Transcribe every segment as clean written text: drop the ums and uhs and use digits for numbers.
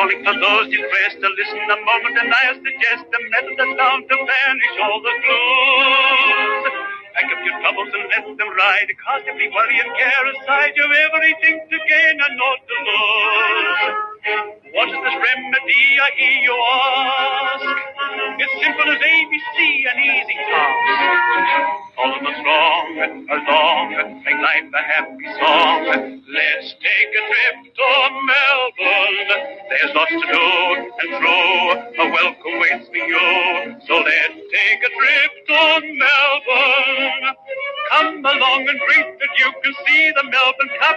calling for those depressed to listen a moment, and I suggest a method that's bound to banish all the blues. Pack up your troubles and let them ride, 'cause if we worry and care aside, you've everything to gain and naught to lose. What is this remedy, I hear you ask? It's simple as ABC, an easy task. Follow the throng along, make life a happy song. Let's take a trip to Melbourne. There's lots to do and through, a welcome waits for you. So let's take a trip to Melbourne. Come along and greet the Duke and see the Melbourne Cup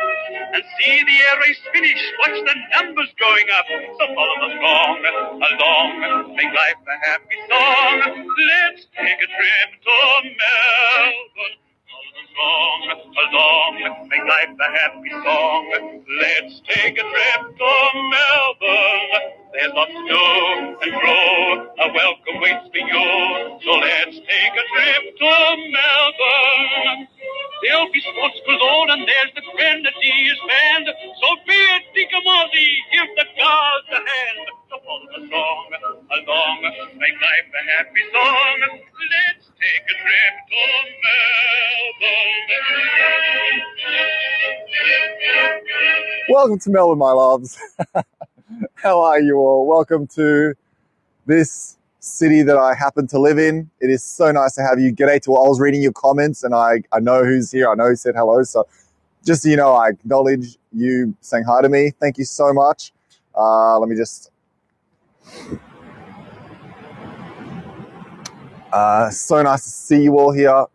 and see the air race finish. Watch the numbers going up. So follow the throng along, make life a happy song. Let's take a trip to Melbourne. Follow the throng along, make life a happy song. Let's take a trip to Melbourne. There's lots to do and grow, a welcome waits for you. So let's take a trip to Melbourne. There'll be sports galore and there's the Grenadiers band. So be it, Dickamosi, give the guards a hand. So follow the song along, make life a happy song. Let's take a trip to Melbourne. Welcome to Melbourne, my loves. How are you all? Welcome to this city that I happen to live in. It is so nice to have you. G'day to all. I was reading your comments and I know who's here. I know who said hello. So just so you know, I acknowledge you saying hi to me. Thank you so much. Let me just... so nice to see you all here.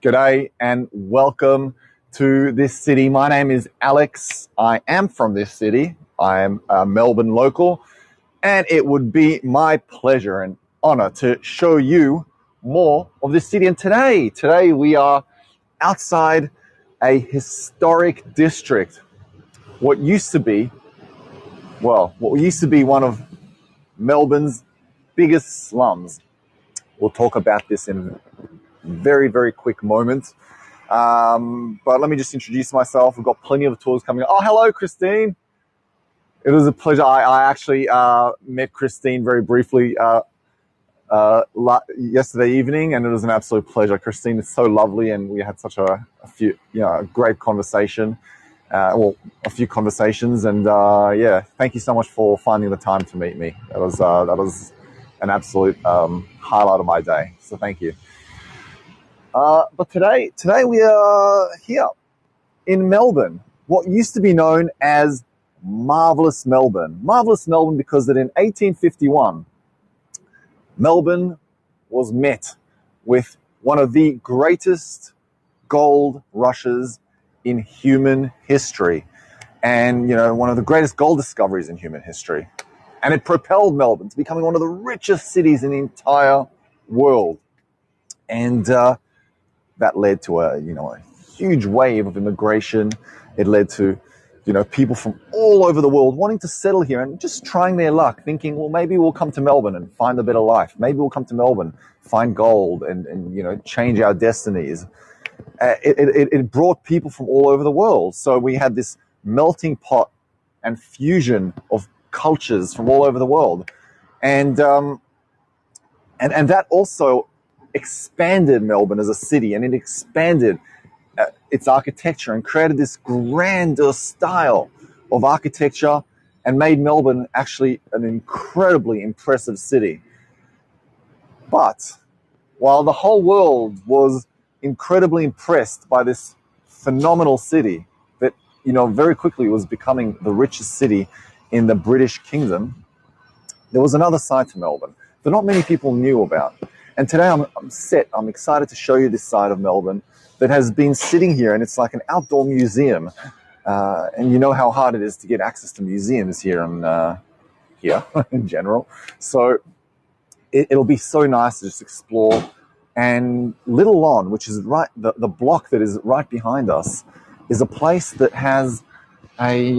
G'day and welcome to this city. My name is Alex. I am from this city. I am a Melbourne local, and it would be my pleasure and honor to show you more of this city. And today we are outside a historic district. What used to be one of Melbourne's biggest slums. We'll talk about this in a very, very quick moment. But let me just introduce myself. We've got plenty of tours coming up. Oh, hello, Christine. It was a pleasure. I actually met Christine very briefly yesterday evening, and it was an absolute pleasure. Christine is so lovely, and we had such a great conversation. A few conversations, and thank you so much for finding the time to meet me. That was an absolute highlight of my day. So thank you. But today we are here in Melbourne, what used to be known as Marvellous Melbourne. Marvellous Melbourne because that in 1851, Melbourne was met with one of the greatest gold rushes in human history, and one of the greatest gold discoveries in human history. And it propelled Melbourne to becoming one of the richest cities in the entire world. And that led to a huge wave of immigration. It led to people from all over the world wanting to settle here and just trying their luck, thinking, well, maybe we'll come to Melbourne and find a better life. Maybe we'll come to Melbourne, find gold and change our destinies. It brought people from all over the world. So we had this melting pot and fusion of cultures from all over the world. And that also expanded Melbourne as a city, and it expanded its architecture and created this grander style of architecture and made Melbourne actually an incredibly impressive city. But while the whole world was incredibly impressed by this phenomenal city that, very quickly was becoming the richest city in the British Kingdom, there was another side to Melbourne that not many people knew about. And today I'm excited to show you this side of Melbourne that has been sitting here, and it's like an outdoor museum. And you know how hard it is to get access to museums here in general. So it'll be so nice to just explore. And Little Lon, which is the block that is right behind us, is a place that has had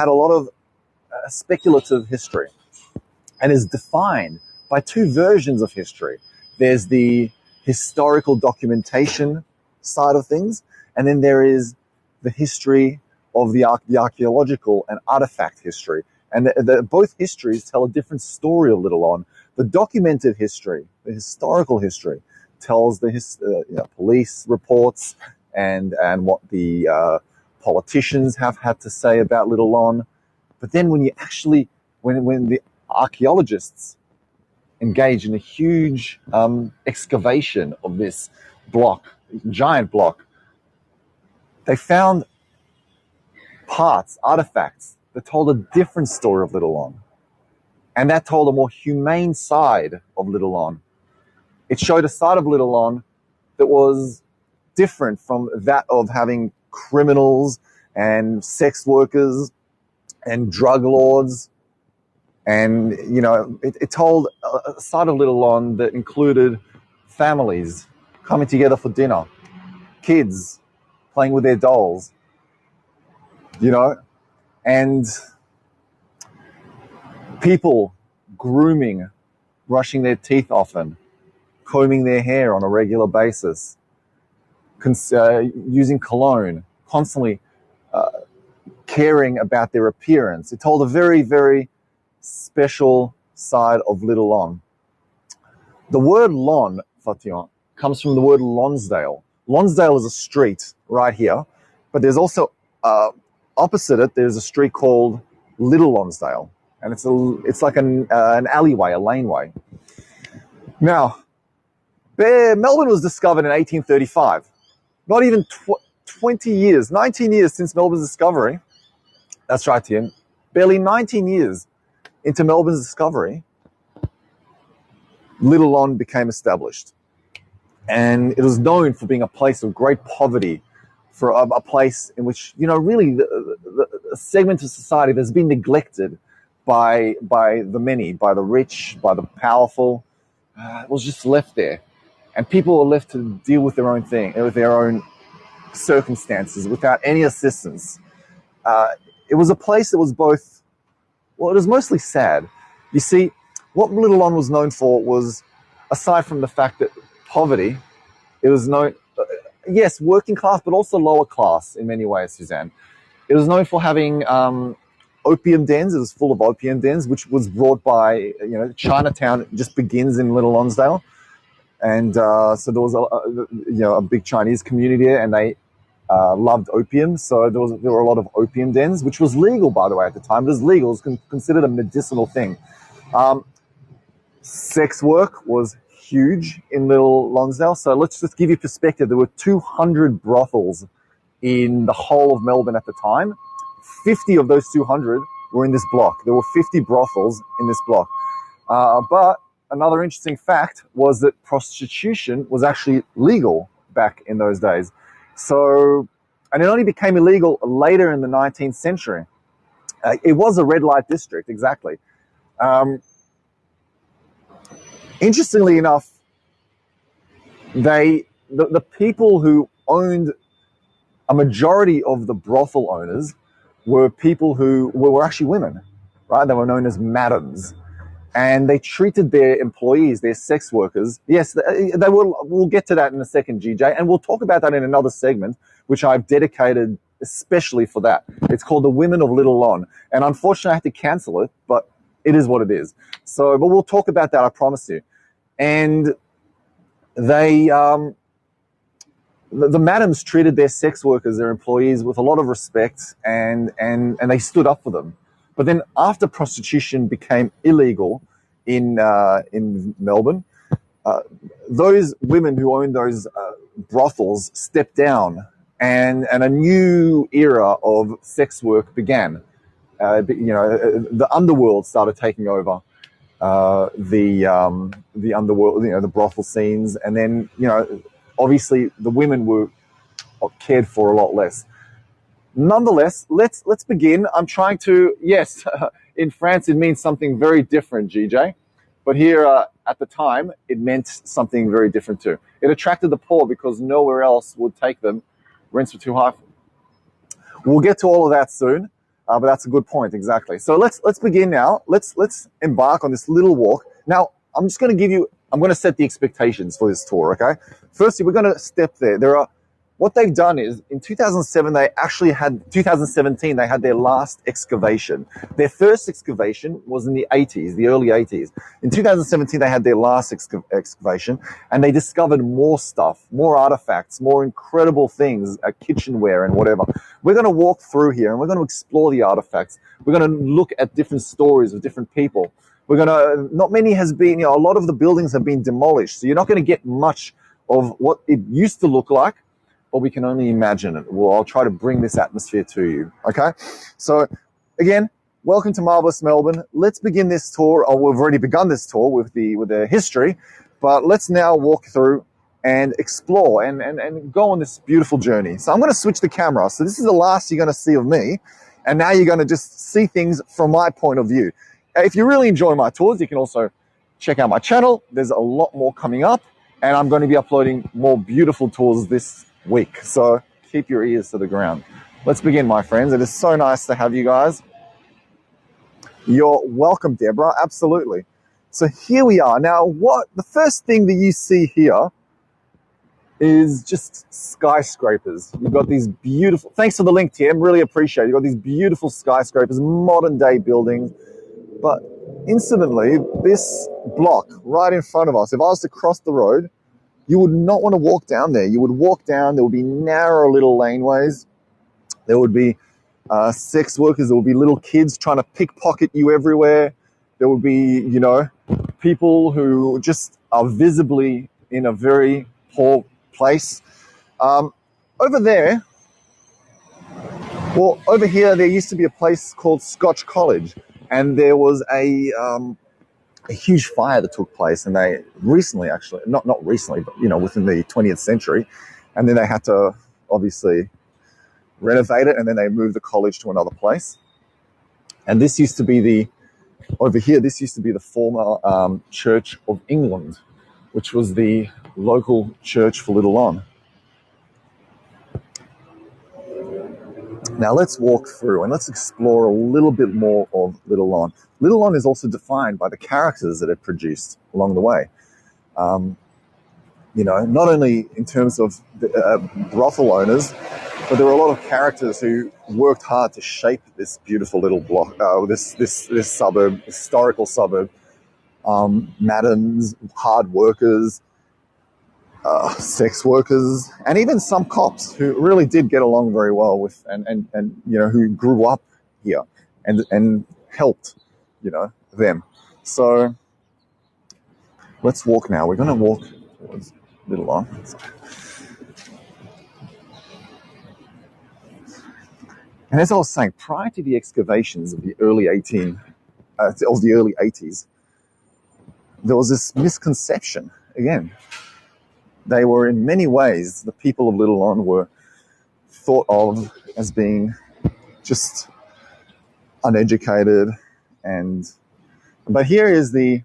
a lot of speculative history and is defined by two versions of history. There's the historical documentation side of things, and then there is the history of the archaeological and artifact history. And both histories tell a different story of Little Lon. The documented history, the historical history, tells the police reports and what the politicians have had to say about Little Lon. But then when the archaeologists engage in a huge excavation of this giant block, they found artifacts that told a different story of Little Lon. And that told a more humane side of Little Lon. It showed a side of Little Lon that was different from that of having criminals and sex workers and drug lords. And, it told a side of Little Lon that included families coming together for dinner, kids playing with their dolls, and people grooming, brushing their teeth often, combing their hair on a regular basis, using cologne, constantly caring about their appearance. It told a very, very special side of Little Lon. The word Lon, Fatih, comes from the word Lonsdale. Lonsdale is a street right here, but there's also opposite it, there's a street called Little Lonsdale, and it's like an alleyway, a laneway. Now, Melbourne was discovered in 1835. Not even 20 years, 19 years since Melbourne's discovery. That's right, Tim. Barely 19 years into Melbourne's discovery, Little Lon became established. And it was known for being a place of great poverty, for a place in which, really the segment of society that's been neglected by the many, by the rich, by the powerful, was just left there. And people were left to deal with their own thing, with their own circumstances, without any assistance. It was a place that was both, it was mostly sad. You see, what Little Lon was known for was, aside from the fact that poverty, it was known, yes, working class, but also lower class in many ways, Suzanne. It was known for having opium dens. It was full of opium dens, which was brought by, Chinatown just begins in Little Lonsdale. And so there was a big Chinese community there, and they loved opium. So there were a lot of opium dens, which was legal, by the way, at the time. It was legal. It was considered a medicinal thing. Sex work was huge in Little Lonsdale. So let's just give you perspective. There were 200 brothels in the whole of Melbourne at the time. 50 of those 200 were in this block. There were 50 brothels in this block. But another interesting fact was that prostitution was actually legal back in those days. So, and it only became illegal later in the 19th century. It was a red light district, exactly. Interestingly enough, the people who owned a majority of the brothel owners were people who were actually women, right? They were known as madams. And they treated their employees, their sex workers. Yes, we'll get to that in a second, GJ. And we'll talk about that in another segment, which I've dedicated especially for that. It's called The Women of Little Lon. And unfortunately, I had to cancel it, but it is what it is. So, but we'll talk about that, I promise you. And they, the madams treated their sex workers, their employees, with a lot of respect, and they stood up for them. But then after prostitution became illegal in Melbourne, those women who owned those brothels stepped down, and a new era of sex work began. The underworld started taking over the underworld, the brothel scenes, and then obviously the women were cared for a lot less. Nonetheless, let's begin. I'm trying to, yes, in France it means something very different, GJ. But here at the time, it meant something very different too. It attracted the poor because nowhere else would take them. Rents were too high. We'll get to all of that soon, but that's a good point, exactly. So let's begin now. Let's embark on this little walk. Now, I'm going to set the expectations for this tour, okay? Firstly, we're going to step there. There are what they've done is in 2017, they had their last excavation. Their first excavation was in the early 80s. In 2017, they had their last excavation, and they discovered more stuff, more artifacts, more incredible things, kitchenware and whatever. We're going to walk through here and we're going to explore the artifacts. We're going to look at different stories of different people. Not many has been, a lot of the buildings have been demolished, so you're not going to get much of what it used to look like, but we can only imagine it. Well, I'll try to bring this atmosphere to you, okay? So, again, welcome to Marvelous Melbourne. Let's begin this tour, or we've already begun this tour with the history, but let's now walk through and explore and go on this beautiful journey. So I'm going to switch the camera. So this is the last you're going to see of me, and now you're going to just see things from my point of view. If you really enjoy my tours, you can also check out my channel. There's a lot more coming up, and I'm going to be uploading more beautiful tours this week. So keep your ears to the ground. Let's begin, my friends. It is so nice to have you guys. You're welcome, Deborah. Absolutely. So here we are. Now, the first thing that you see here is just skyscrapers. You've got these beautiful, thanks for the link, Tim, really appreciate it. You've got these beautiful skyscrapers, modern day buildings. But incidentally, this block right in front of us, if I was to cross the road, you would not want to walk down there. You would walk down, there would be narrow little laneways. There would be sex workers, there would be little kids trying to pickpocket you everywhere. There would be, people who just are visibly in a very poor place. Over here, there used to be a place called Scotch College, and there was a huge fire that took place, and they recently, actually, not recently, but within the 20th century, and then they had to obviously renovate it, and then they moved the college to another place. And this used to be the former Church of England, which was the local church for Little Lon. Now let's walk through and let's explore a little bit more of Little Lon. Little Lon is also defined by the characters that it produced along the way. Not only in terms of the, brothel owners, but there were a lot of characters who worked hard to shape this beautiful little block, this suburb, historical suburb. Madams, hard workers, sex workers, and even some cops who really did get along very well with, and who grew up here and helped, them. So let's walk now. We're going to walk towards Little Lon. And as I was saying, prior to the excavations of the early 80s, there was this misconception. Again, they were in many ways, the people of Little Lon were thought of as being just uneducated, but here is to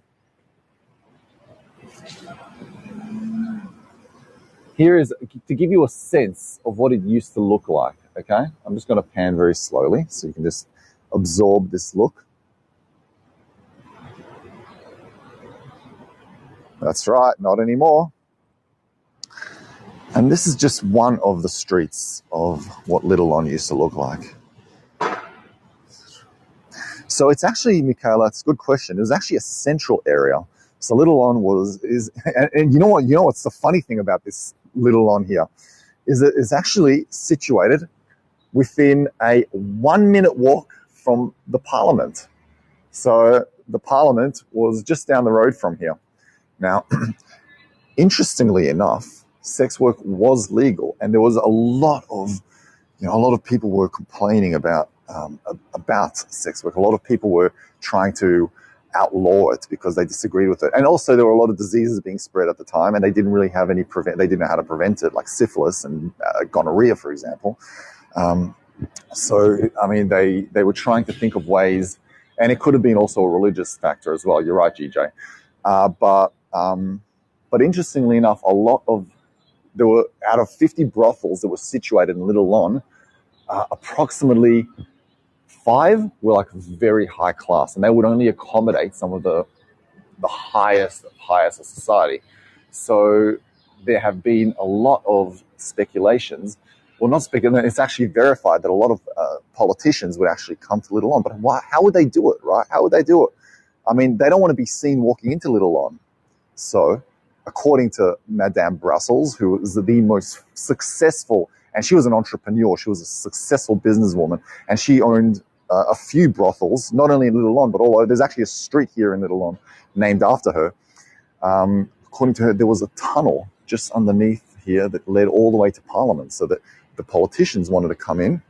give you a sense of what it used to look like. Okay, I'm just going to pan very slowly so you can just absorb this look. That's right, not anymore. And this is just one of the streets of what Little Lon used to look like. So it's actually, Michaela, it's a good question. It was actually a central area. So Little Lon and you know what's the funny thing about this Little Lon here is that it's actually situated within a 1-minute walk from the Parliament. So the Parliament was just down the road from here. Now, interestingly enough, sex work was legal, and there was a lot of people were complaining about sex work. A lot of people were trying to outlaw it because they disagreed with it, and also there were a lot of diseases being spread at the time, and they didn't really have they didn't know how to prevent it, like syphilis and gonorrhea, for example. So I mean, they were trying to think of ways, and it could have been also a religious factor as well. You're right, GJ. But interestingly enough, there were, out of 50 brothels that were situated in Little Lon, approximately 5 were like very high class, and they would only accommodate some of the highest of society. So there have been a lot of speculations. Well, not speculation, it's actually verified that a lot of politicians would actually come to Little Lon. But why, how would they do it, right? How would they do it? I mean, they don't want to be seen walking into Little Lon. So, according to Madame Brussels, who was the most successful, and she was an entrepreneur, she was a successful businesswoman, and she owned a few brothels, not only in Little Lon, but all over. There's actually a street here in Little Lon named after her. According to her, there was a tunnel just underneath here that led all the way to Parliament, so that the politicians wanted to come in.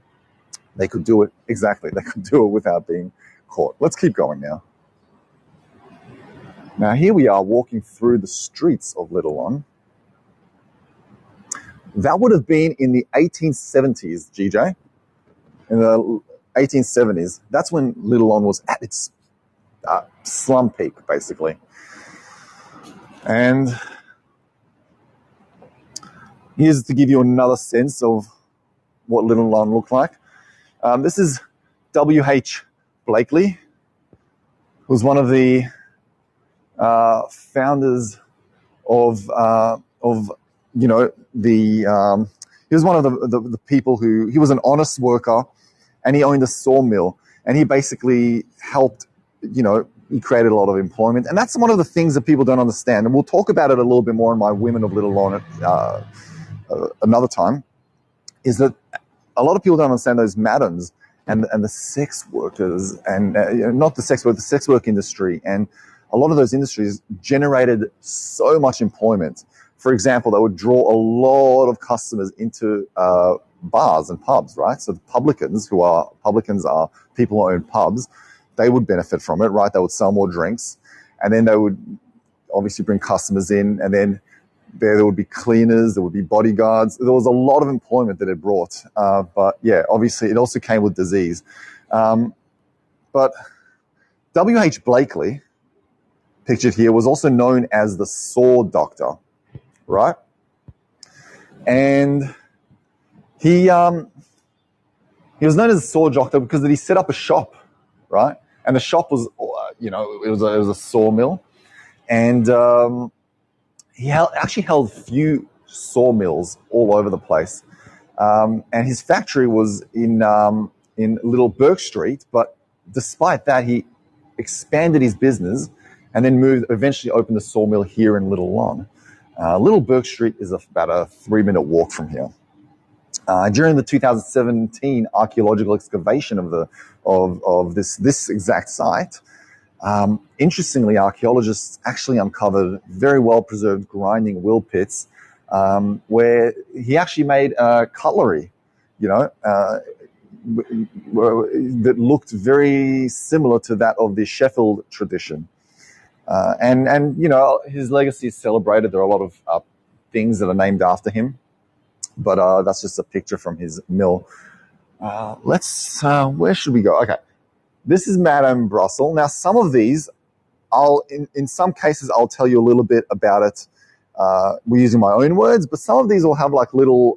They could do it, exactly, they could do it without being caught. Let's keep going now. Now here we are walking through the streets of Little Lon. That would have been in the 1870s, GJ. In the 1870s. That's when Little Lon was at its slum peak, basically. And here's to give you another sense of what Little Lon looked like. This is W.H. Blakely, who was one of the founders of he was one of the people who, he was an honest worker, and he owned a sawmill, and he basically helped, he created a lot of employment. And that's one of the things that people don't understand. And we'll talk about it a little bit more in my Women of Little Lon another time, is that a lot of people don't understand those madams and the sex workers, and not the sex work, the sex work industry. And a lot of those industries generated so much employment. For example, they would draw a lot of customers into bars and pubs, right? So the publicans are people who own pubs. They would benefit from it, right? They would sell more drinks, and then they would obviously bring customers in, and then there would be cleaners, there would be bodyguards. There was a lot of employment that it brought. But yeah, obviously it also came with disease. But W.H. Blakely, pictured here, was also known as the Saw Doctor, right? And he was known as the Saw Doctor because he set up a shop, right? And the shop was, it was a sawmill, and he actually held few sawmills all over the place. And his factory was in Little Burke Street, but despite that, he expanded his business and then eventually opened a sawmill here in Little Lon. Little Burke Street is about a 3-minute walk from here. During the 2017 archaeological excavation of this exact site, interestingly, archaeologists actually uncovered very well-preserved grinding wheel pits where he actually made cutlery, that looked very similar to that of the Sheffield tradition. And his legacy is celebrated. There are a lot of things that are named after him, but that's just a picture from his mill. Where should we go? Okay. This is Madame Brussels. Now, some of these, in some cases, I'll tell you a little bit about it. We're using my own words, but some of these will have like little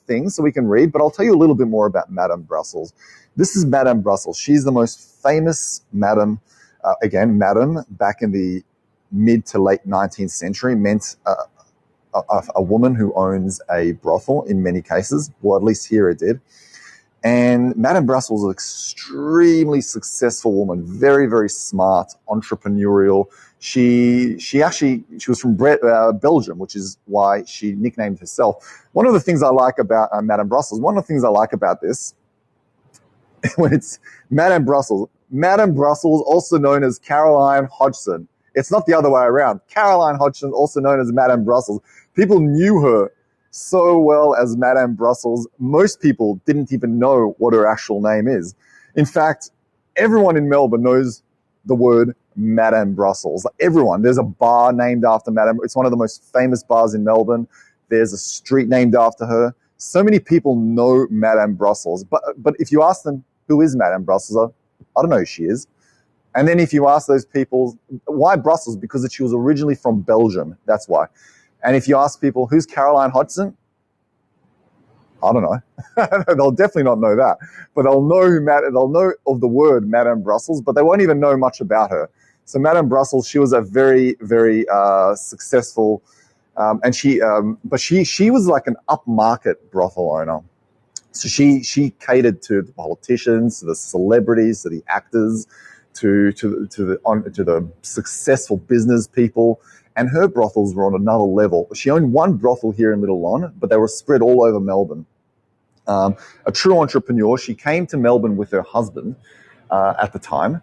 things so we can read, but I'll tell you a little bit more about Madame Brussels. This is Madame Brussels. She's the most famous madam. Again, madam, back in the mid to late 19th century, meant a woman who owns a brothel in many cases, or at least here it did. And Madame Brussels was an extremely successful woman, very, very smart, entrepreneurial. She was from Belgium, which is why she nicknamed herself. One of the things I like about Madame Brussels, this, when it's Madame Brussels, also known as Caroline Hodgson. It's not the other way around. Caroline Hodgson, also known as Madame Brussels. People knew her so well as Madame Brussels. Most people didn't even know what her actual name is. In fact, everyone in Melbourne knows the word Madame Brussels. Everyone. There's a bar named after Madame. It's one of the most famous bars in Melbourne. There's a street named after her. So many people know Madame Brussels. But if you ask them, who is Madame Brussels? I don't know who she is. And then if you ask those people, why Brussels? Because she was originally from Belgium. That's why. And if you ask people, who's Caroline Hodgson? I don't know. They'll definitely not know that. But they'll know of the word Madame Brussels, but they won't even know much about her. So Madame Brussels, she was a very, very successful But she was like an upmarket brothel owner. So she catered to the politicians, to the celebrities, to the actors, to the successful business people, and her brothels were on another level. She owned one brothel here in Little Lon, but they were spread all over Melbourne. A true entrepreneur. She came to Melbourne with her husband at the time,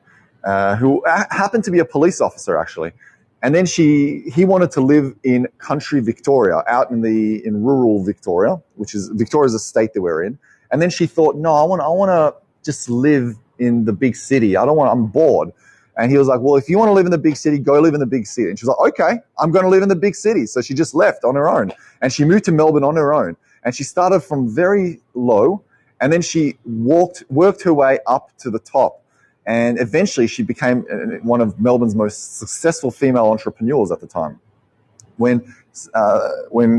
who happened to be a police officer actually. And then he wanted to live in country Victoria, out in rural Victoria, Victoria's a state that we're in. And then she thought, no, I want to just live in the big city. I'm bored. And he was like, well, if you want to live in the big city, go live in the big city. And she was like, okay, I'm going to live in the big city. So she just left on her own. And she moved to Melbourne on her own. And she started from very low. And then she worked her way up to the top. And eventually she became one of Melbourne's most successful female entrepreneurs at the time. When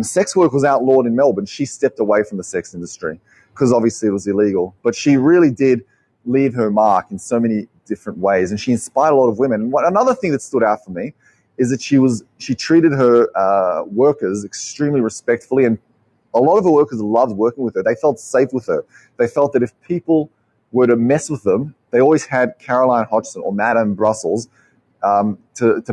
sex work was outlawed in Melbourne, she stepped away from the sex industry because obviously it was illegal. But she really did leave her mark in so many different ways, and she inspired a lot of women. And another thing that stood out for me is that she treated her workers extremely respectfully, and a lot of her workers loved working with her. They felt safe with her. They felt that if people were to mess with them, they always had Caroline Hodgson or Madame Brussels to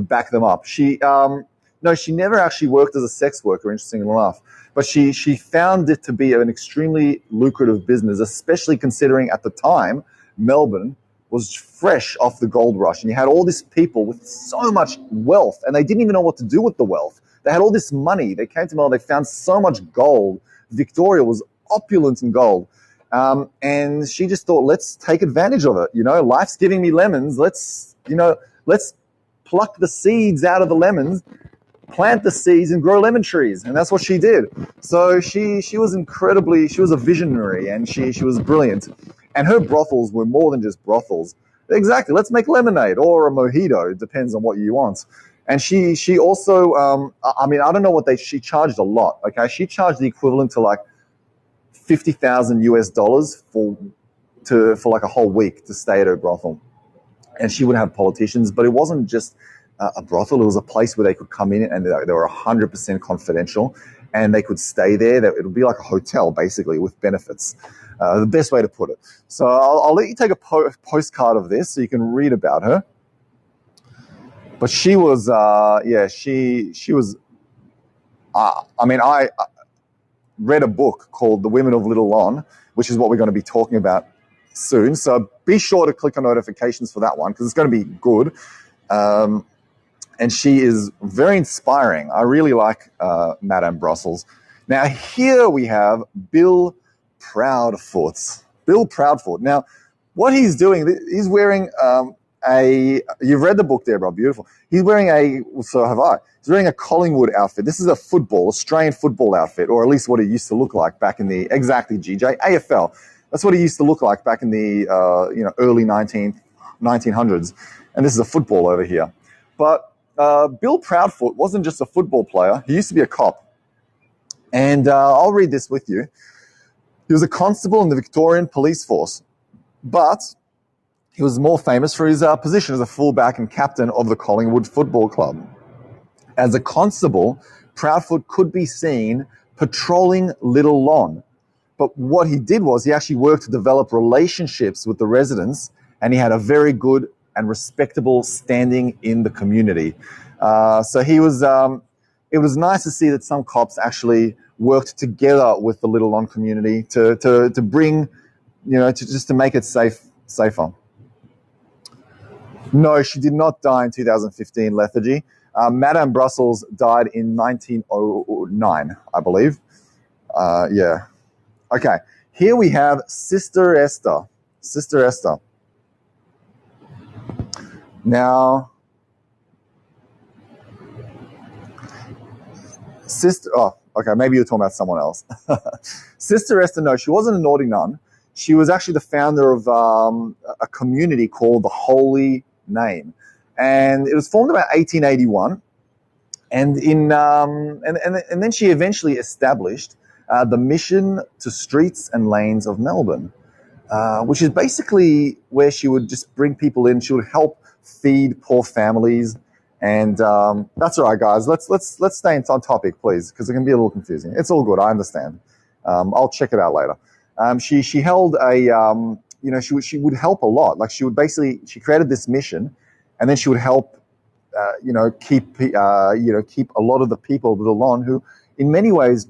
back them up. She never actually worked as a sex worker, interestingly enough, but she found it to be an extremely lucrative business, especially considering at the time Melbourne was fresh off the gold rush, and you had all these people with so much wealth, and they didn't even know what to do with the wealth. They had all this money. They came to Melbourne. They found so much gold. Victoria was opulent in gold. And she just thought, let's take advantage of it. Life's giving me lemons. Let's pluck the seeds out of the lemons, plant the seeds and grow lemon trees. And that's what she did. So she was a visionary, and she was brilliant. And her brothels were more than just brothels. Exactly. Let's make lemonade or a mojito. It depends on what you want. And she also, I don't know she charged a lot. Okay. She charged the equivalent to like $50,000 for like a whole week to stay at her brothel. And she would have politicians, but it wasn't just a brothel. It was a place where they could come in and they were 100% confidential, and they could stay there. It would be like a hotel, basically, with benefits. The best way to put it. So I'll let you take a postcard of this so you can read about her. But she was, she was, I read a book called The Women of Little Lon, which is what we're going to be talking about soon. So be sure to click on notifications for that one because it's going to be good. And she is very inspiring. I really like Madame Brussels. Now, here we have Bill Proudfoot. Bill Proudfoot. Now, what he's doing, he's wearing you've read the book there, bro, beautiful. He's wearing so have I. He's wearing a Collingwood outfit. This is a Australian football outfit, or at least what it used to look like back in the, exactly, GJ, AFL. That's what it used to look like back in the early 1900s. And this is a football over here. But Bill Proudfoot wasn't just a football player. He used to be a cop. And I'll read this with you. He was a constable in the Victorian police force, but he was more famous for his position as a fullback and captain of the Collingwood Football Club. As a constable, Proudfoot could be seen patrolling Little Lon. But what he did was he actually worked to develop relationships with the residents, and he had a very good and respectable standing in the community. So he was. It was nice to see that some cops actually worked together with the Little Lon community to bring, to make it safer. No, she did not die in 2015 lethargy. Madame Brussels died in 1909, I believe. Yeah. Okay. Here we have Sister Esther. Sister Esther. Now, maybe you're talking about someone else. Sister Esther, no, she wasn't a naughty nun. She was actually the founder of a community called the Holy Name. And it was formed about 1881. And and then she eventually established the Mission to Streets and Lanes of Melbourne, which is basically where she would just bring people in. She would help feed poor families And that's all right, guys. Let's stay on topic, please, because it can be a little confusing. It's all good. I understand. I'll check it out later. She held a she would help a lot. Like she created this mission, and then she would help keep keep a lot of the people of Little Lon who, in many ways,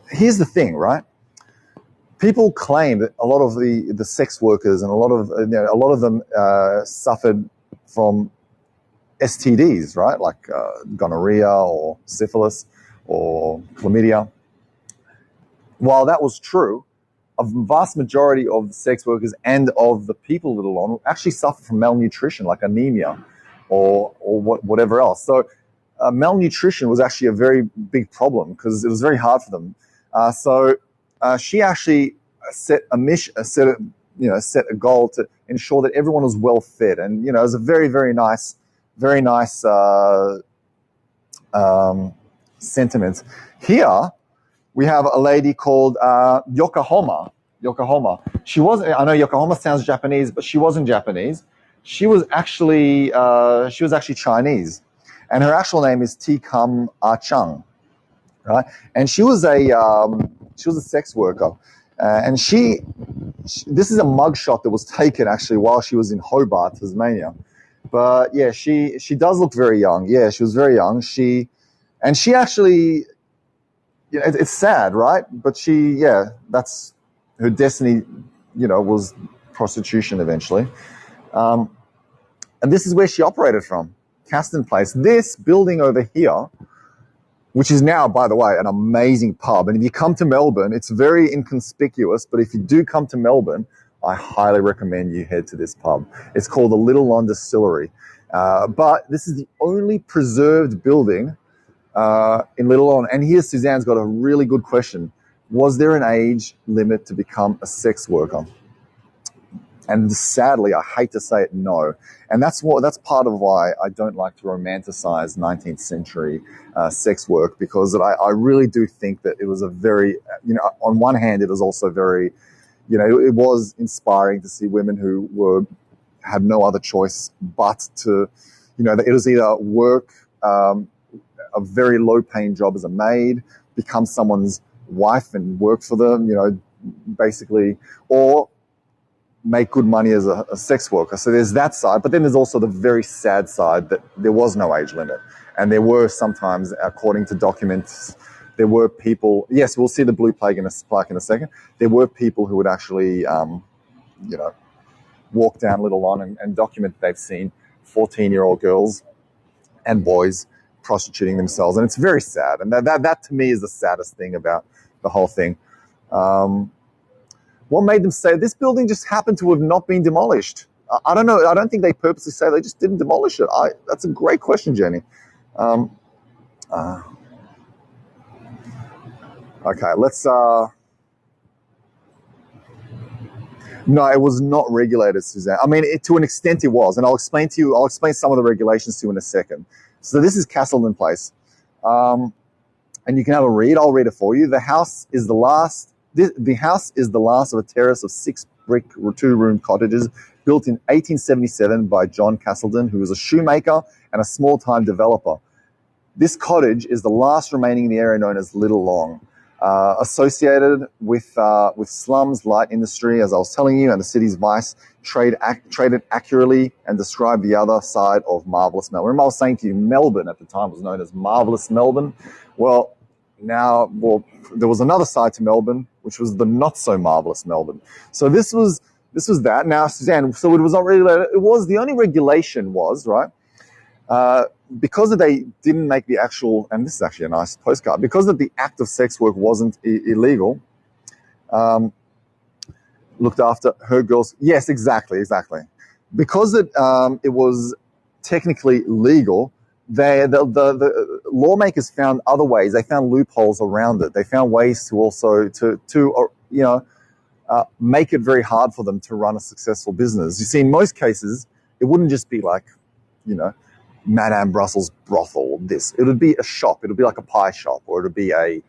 here's the thing, right? People claim that a lot of the sex workers and a lot of them suffered from STDs, right? Like gonorrhea or syphilis or chlamydia. While that was true, a vast majority of the sex workers and of the people of Little Lon actually suffer from malnutrition, like anemia or whatever else. So malnutrition was actually a very big problem because it was very hard for them. So she actually set a goal to ensure that everyone was well fed, and it was a very, very nice sentiment. Here we have a lady called Yokohama. She wasn't. I know Yokohama sounds Japanese, but she wasn't Japanese. She was actually Chinese, and her actual name is Tikam Ah-chung, right? And she was a sex worker, and this is a mugshot that was taken actually while she was in Hobart, Tasmania. But yeah, she does look very young. Yeah, she was very young. She actually, it's sad, right? But that's her destiny. Was prostitution eventually. And this is where she operated from, Caston Place. This building over here, which is now, by the way, an amazing pub. And if you come to Melbourne, it's very inconspicuous. But if you do come to Melbourne, I highly recommend you head to this pub. It's called the Little Lon Distillery. But this is the only preserved building in Little Lon. And here Suzanne's got a really good question. Was there an age limit to become a sex worker? And sadly, I hate to say it, no. And that's part of why I don't like to romanticize 19th century sex work, because I really do think that it was a very, on one hand, it was also very, it was inspiring to see women who had no other choice but to, it was either work a very low paying job as a maid, become someone's wife and work for them, basically, or make good money as a sex worker. So there's that side, but then there's also the very sad side that there was no age limit. And there were sometimes, according to documents, there were people, yes, we'll see the blue plague in a second. There were people who would actually, walk down Little Lon and document that they've seen 14-year-old girls and boys prostituting themselves. And it's very sad. And that to me is the saddest thing about the whole thing. What made them say this building just happened to have not been demolished? I don't know. I don't think they purposely say, they just didn't demolish it. That's a great question, Jenny. Okay, let's... No, it was not regulated, Suzanne. I mean, to an extent it was, and I'll explain some of the regulations to you in a second. So this is Castleton Place. And you can have a read. I'll read it for you. The house is the last of a terrace of 6 brick 2-room cottages built in 1877 by John Castleton, who was a shoemaker and a small-time developer. This cottage is the last remaining in the area known as Little Lon, associated with Slum's light industry, as I was telling you, and the city's vice, traded accurately and described the other side of marvelous Melbourne. Remember I was saying to you, Melbourne at the time was known as marvelous Melbourne. Well, there was another side to Melbourne, which was the not so marvelous Melbourne. So this was that. Now, Suzanne, so it was not regulated. It was, the only regulation was, right, because they didn't make the actual, and this is actually a nice postcard, because that the act of sex work wasn't illegal, looked after her girls. Yes, exactly. Because it was technically legal, the lawmakers found other ways. They found loopholes around it. They found ways to also make it very hard for them to run a successful business. You see, in most cases, it wouldn't just be like, Madame Brussels brothel. It would be a shop. It would be like a pie shop, or it would be a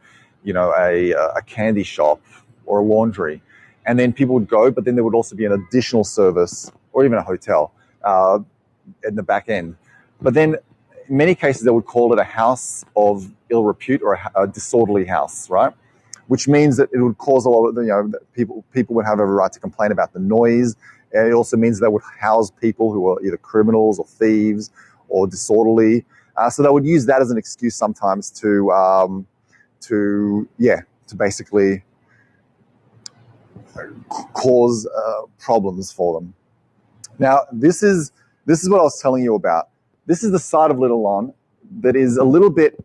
candy shop or a laundry, and then people would go. But then there would also be an additional service, or even a hotel in the back end. But then in many cases they would call it a house of ill repute or a disorderly house, right? Which means that it would cause a lot of, people would have every right to complain about the noise. And it also means they would house people who are either criminals or thieves or disorderly. So they would use that as an excuse sometimes to basically cause problems for them. Now, this is what I was telling you about. This is the side of Little Lon that is a little bit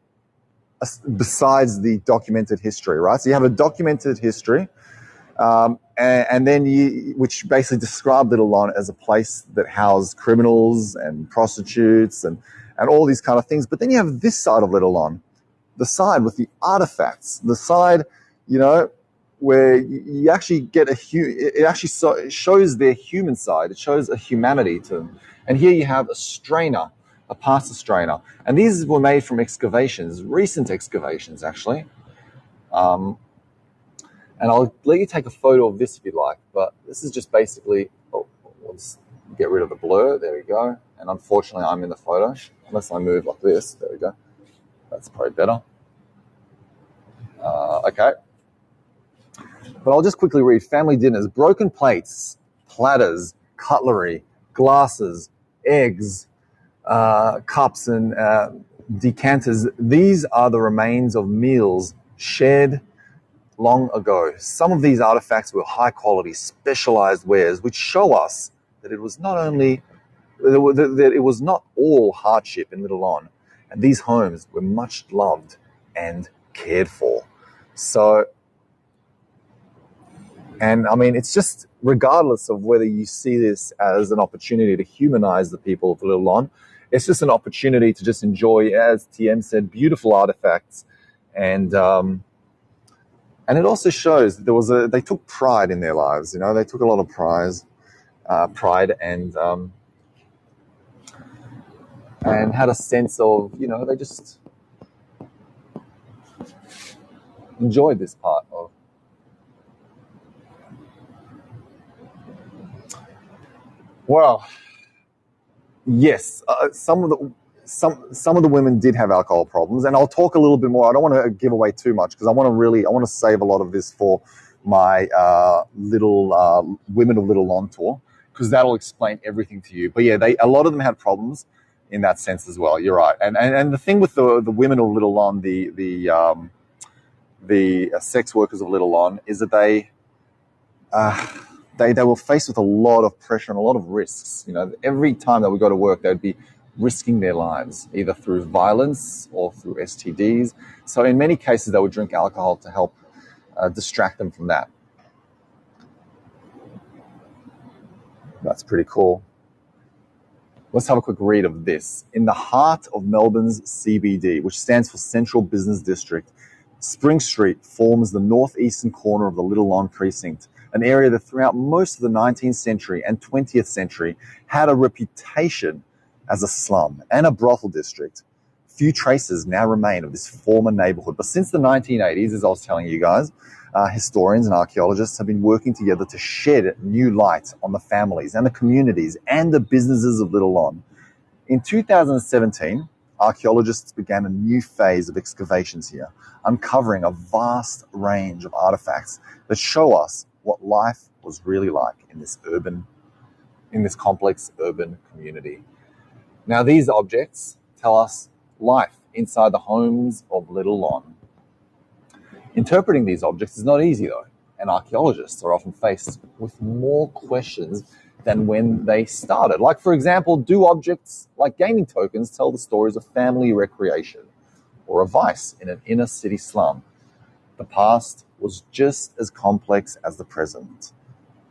besides the documented history, right? So you have a documented history, and then which basically described Little Lon as a place that housed criminals and prostitutes and all these kind of things. But then you have this side of Little Lon, the side with the artifacts, the side, where you actually get it actually shows their human side. It shows a humanity to them. And here you have a strainer, a pasta strainer. And these were made from excavations, recent excavations, actually. And I'll let you take a photo of this if you like, but this is just basically, let's get rid of the blur. There we go. And unfortunately, I'm in the photo. Unless I move like this. There we go. That's probably better. Okay. But I'll just quickly read. Family dinners, broken plates, platters, cutlery, glasses, eggs, cups and decanters. These are the remains of meals shared long ago. Some of these artifacts were high quality, specialized wares, which show us that it was not all hardship in Little Lon, and these homes were much loved and cared for. So, and I mean, it's just regardless of whether you see this as an opportunity to humanize the people of Little Lon, it's just an opportunity to just enjoy, as TM said, beautiful artifacts, and it also shows that they took pride in their lives. They took a lot of pride, and had a sense of, they just enjoyed this part of. Well, yes, some of the women did have alcohol problems, and I'll talk a little bit more. I don't want to give away too much because I want to save a lot of this for my little Women of Little Lon tour, because that'll explain everything to you. But yeah, a lot of them had problems in that sense as well. You're right, and the thing with the Women of Little Lon, the sex workers of Little Lon, is that they were faced with a lot of pressure and a lot of risks. Every time they would go to work, they would be risking their lives, either through violence or through STDs. So in many cases, they would drink alcohol to help distract them from that. That's pretty cool. Let's have a quick read of this. In the heart of Melbourne's CBD, which stands for Central Business District, Spring Street forms the northeastern corner of the Little Lon precinct, an area that throughout most of the 19th century and 20th century had a reputation as a slum and a brothel district. Few traces now remain of this former neighborhood. But since the 1980s, as I was telling you guys, historians and archaeologists have been working together to shed new light on the families and the communities and the businesses of Little Lon. In 2017, archaeologists began a new phase of excavations here, uncovering a vast range of artifacts that show us what life was really like in this complex urban community. Now, these objects tell us life inside the homes of Little Lon. Interpreting these objects is not easy, though, and archaeologists are often faced with more questions than when they started. Like, for example, do objects like gaming tokens tell the stories of family recreation or a vice in an inner city slum? The past was just as complex as the present,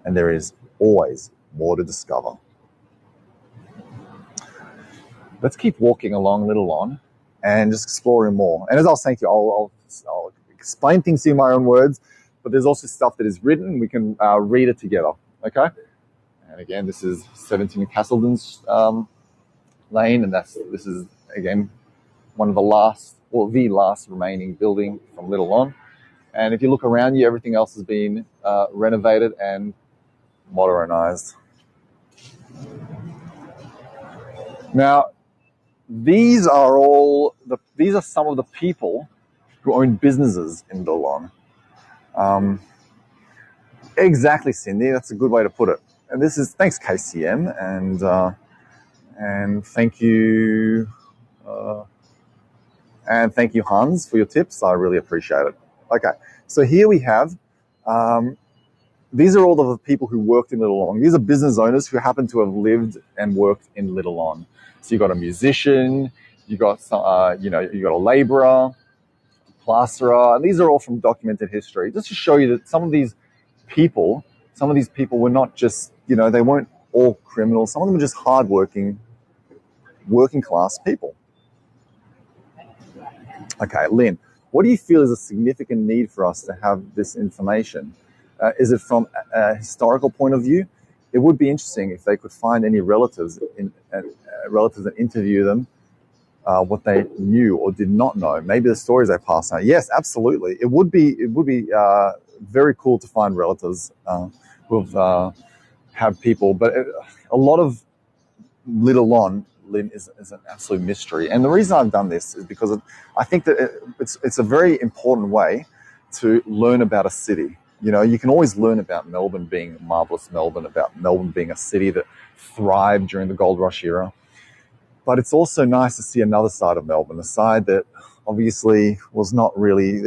and there is always more to discover. Let's keep walking along Little Lon and just exploring more. And as I was saying to you, I'll explain things to you in my own words, but there's also stuff that is written. We can read it together, okay? And again, this is 17 Castleton's Lane, and this is, again, one of the last remaining building from Little Lon. And if you look around you, everything else has been renovated and modernized. Now, these are some of the people who own businesses in Little Lon. Exactly, Cindy. That's a good way to put it. And thanks KCM, and thank you, Hans, for your tips. I really appreciate it. Okay, so here we have. These are all of the people who worked in Little Lon. These are business owners who happen to have lived and worked in Little Lon. So you got a musician, you got you got a labourer, plasterer, and these are all from documented history. Just to show you that some of these people were not just, they weren't all criminals. Some of them were just hardworking, working class people. Okay, Lynn, what do you feel is a significant need for us to have this information? Is it from a historical point of view? It would be interesting if they could find any relatives and interview them, what they knew or did not know. Maybe the stories they passed on. Yes, absolutely. It would be very cool to find relatives who've had people, but a lot of Little Lon, Lynn, is an absolute mystery. And the reason I've done this is because I think that it's a very important way to learn about a city. You can always learn about Melbourne being marvellous Melbourne, about Melbourne being a city that thrived during the Gold Rush era. But it's also nice to see another side of Melbourne, a side that obviously was not really,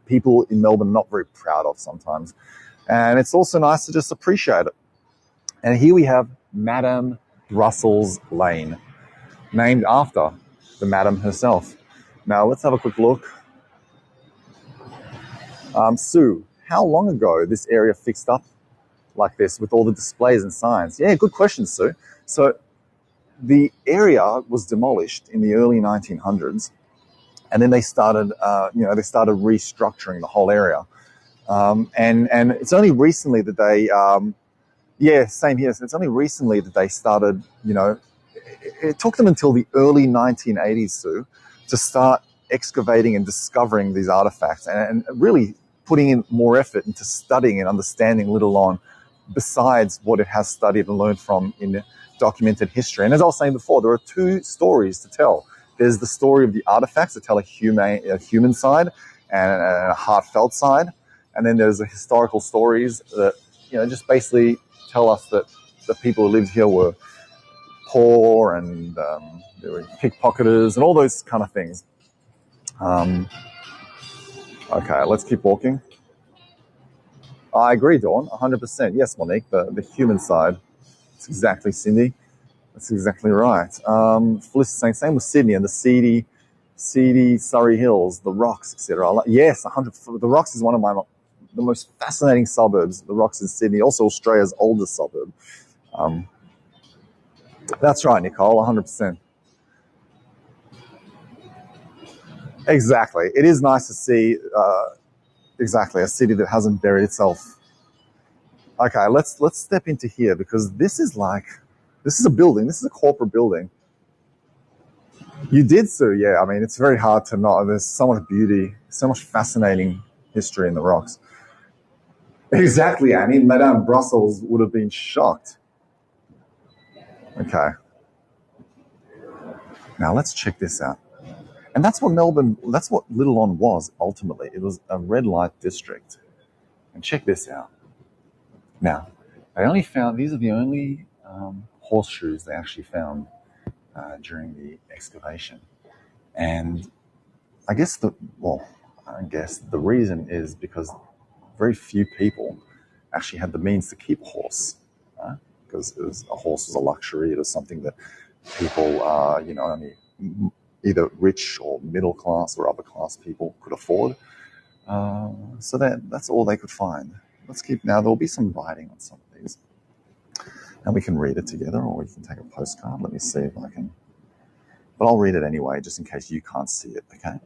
people in Melbourne are not very proud of sometimes. And it's also nice to just appreciate it. And here we have Madame Russell's Lane, named after the Madam herself. Now, let's have a quick look. Sue, how long ago this area fixed up like this with all the displays and signs? Yeah, good question, Sue. So the area was demolished in the early 1900s, and then they started restructuring the whole area. And it's only recently that they, same here. So it's only recently that they started, it took them until the early 1980s, Sue, to start excavating and discovering these artifacts and really putting in more effort into studying and understanding Little Lon besides what it has studied and learned from in documented history. And as I was saying before, there are two stories to tell. There's the story of the artifacts that tell a human side and a heartfelt side. And then there's the historical stories that, just basically tell us that the people who lived here were poor and they were pickpocketers and all those kind of things. Okay, let's keep walking. I agree, Dawn, 100%. Yes, Monique, the human side. That's exactly, Cindy. That's exactly right. Felicity saying, same with Sydney and the seedy Surrey Hills, the Rocks, etc. Yes, 100%. The Rocks is one of the most fascinating suburbs. The Rocks in Sydney, also Australia's oldest suburb. That's right, Nicole, 100%. Exactly. It is nice to see exactly a city that hasn't buried itself. Okay, let's step into here because this is a building. This is a corporate building. You did, Sue. Yeah, I mean, it's very hard to not. There's so much beauty, so much fascinating history in the Rocks. Exactly, Annie. Madame Brussels would have been shocked. Okay. Now let's check this out. And that's what Little Lon was ultimately. It was a red light district. And check this out. Now, these are the only horseshoes they actually found during the excavation. And I guess the reason is because very few people actually had the means to keep a horse, because a horse was a luxury. It was something that people, only either rich or middle class or upper class people could afford. So that's all they could find. Now there'll be some writing on some of these, and we can read it together, or we can take a postcard. Let me see if I can. But I'll read it anyway, just in case you can't see it, okay?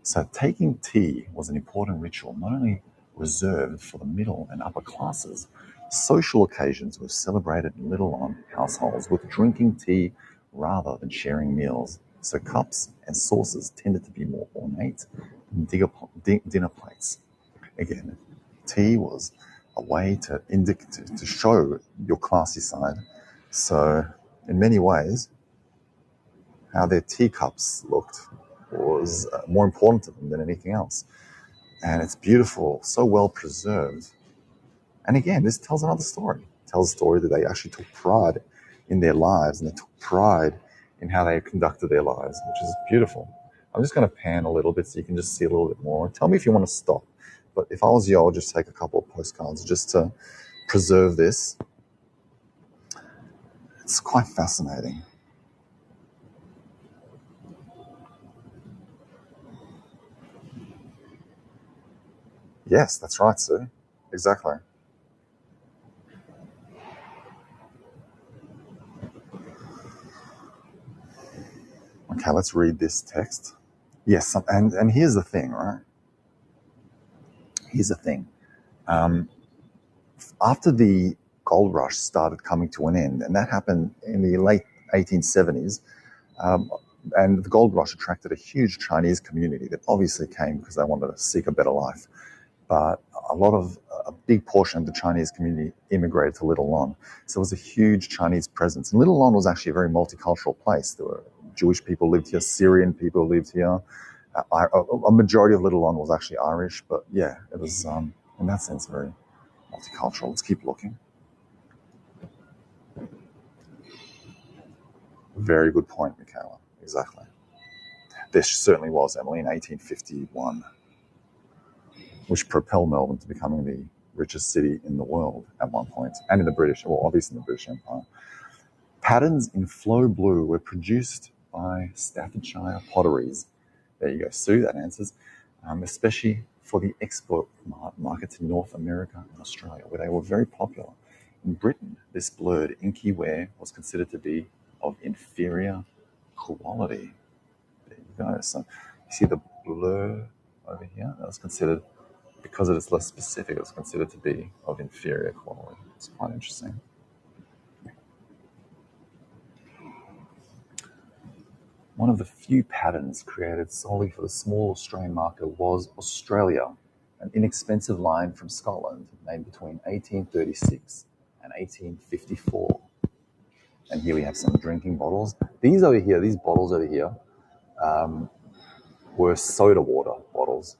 So taking tea was an important ritual, not only reserved for the middle and upper classes. Social occasions were celebrated in Little Lon households with drinking tea rather than sharing meals. So cups and saucers tended to be more ornate than dinner plates. Again, tea was a way to show your classy side. So in many ways, how their teacups looked was more important to them than anything else. And it's beautiful, so well preserved. And again, this tells another story. It tells a story that they actually took pride in their lives, and they took pride in how they conducted their lives, which is beautiful. I'm just going to pan a little bit so you can just see a little bit more. Tell me if you want to stop. But if I was you, I would just take a couple of postcards just to preserve this. It's quite fascinating. Yes, that's right, Sue. Exactly. Okay, let's read this text. Yes, and here's the thing, right? Here's the thing. After the gold rush started coming to an end, and that happened in the late 1870s, and the gold rush attracted a huge Chinese community that obviously came because they wanted to seek a better life. But a big portion of the Chinese community immigrated to Little Lon. So it was a huge Chinese presence. And Little Lon was actually a very multicultural place. There were Jewish people lived here, Syrian people lived here. A majority of Little Lon was actually Irish, but yeah, it was, in that sense, very multicultural. Let's keep looking. Very good point, Michaela. Exactly. There certainly was, Emily, in 1851, which propelled Melbourne to becoming the richest city in the world at one point, and in the British, well, obviously in the British Empire. Patterns in flow blue were produced by Staffordshire potteries. There you go, Sue, that answers. Especially for the export market to North America and Australia, where they were very popular. In Britain, this blurred, inky ware was considered to be of inferior quality. There you go. So you see the blur over here? That was considered, because it is less specific, it was considered to be of inferior quality. It's quite interesting. One of the few patterns created solely for the small Australian market was Australia, an inexpensive line from Scotland made between 1836 and 1854. And here we have some drinking bottles. These bottles over here, were soda water bottles.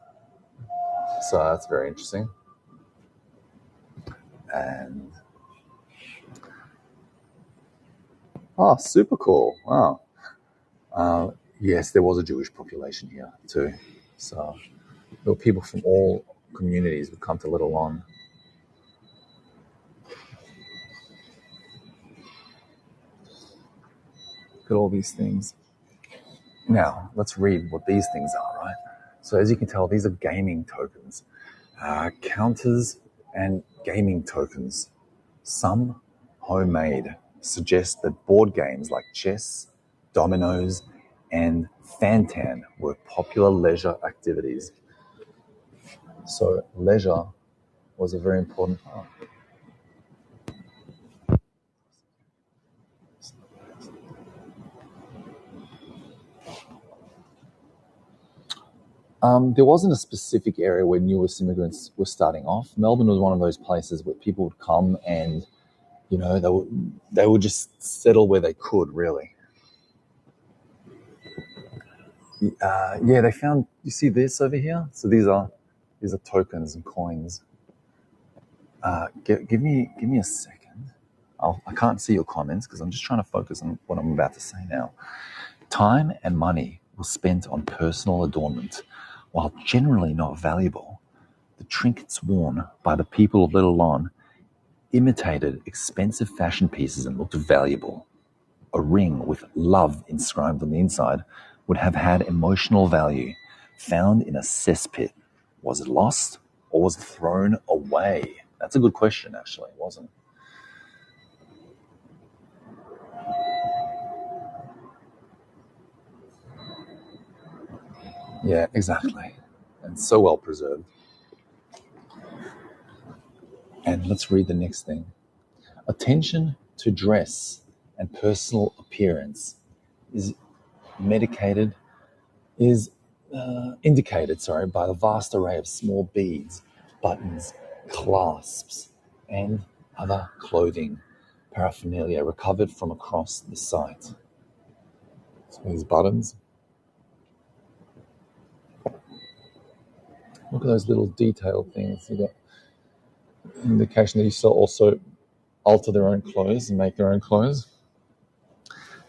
So that's very interesting. And super cool. Wow. Yes, there was a Jewish population here too. So there were people from all communities would come to Little Lon. Look at all these things. Now, let's read what these things are, right? So as you can tell, these are gaming tokens. Counters and gaming tokens. Some homemade suggest that board games like chess, dominoes, and Fantan were popular leisure activities. So leisure was a very important part. There wasn't a specific area where newest immigrants were starting off. Melbourne was one of those places where people would come and, they would just settle where they could, really. Yeah, they found. You see this over here? So these are tokens and coins. Give me a second. I can't see your comments because I'm just trying to focus on what I'm about to say now. Time and money was spent on personal adornment. While generally not valuable, the trinkets worn by the people of Little Lon imitated expensive fashion pieces and looked valuable. A ring with love inscribed on the inside would have had emotional value. Found in a cesspit. Was it lost or was it thrown away? That's a good question, actually, wasn't it? Yeah, exactly. And so well preserved. And let's read the next thing. Attention to dress and personal appearance is indicated by the vast array of small beads, buttons, clasps, and other clothing paraphernalia recovered from across the site. It's These buttons. Look at those little detailed things. You got indication that you still also alter their own clothes and make their own clothes.